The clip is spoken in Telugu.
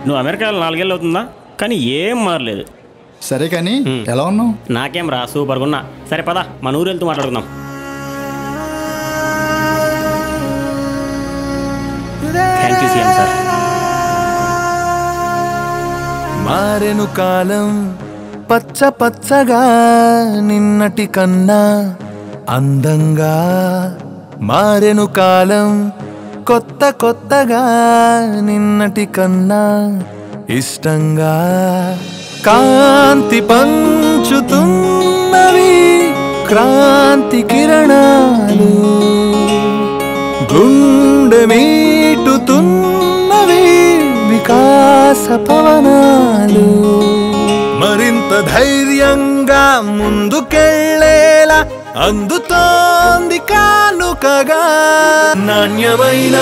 నువ్వు అమెరికాలో 4 ఏళ్ళు అవుతుందా, కానీ ఏం మారలేదు. సరే కానీ ఎలా ఉన్నావు? నాకేం రా, సూపర్గా ఉన్నా. సరే పద, మన ఊరు వెళ్తూ మాట్లాడుకుందాం. Thank you CM sir. మారెను కాలం పచ్చ పచ్చగా నిన్నటి కన్నా అందంగా, మారెను కాలం కొత్త కొత్తగా నిన్నటి కన్నా ఇష్టంగా, కాంతి పంచుతున్నవి క్రాంతి కిరణాలు, గుండె మీటుతున్నవి వికాస పవనాలు, మరింత ధైర్యంగా ముందుకెళ్ళేలా అందుతోంది కానుకగా నాణ్యమైన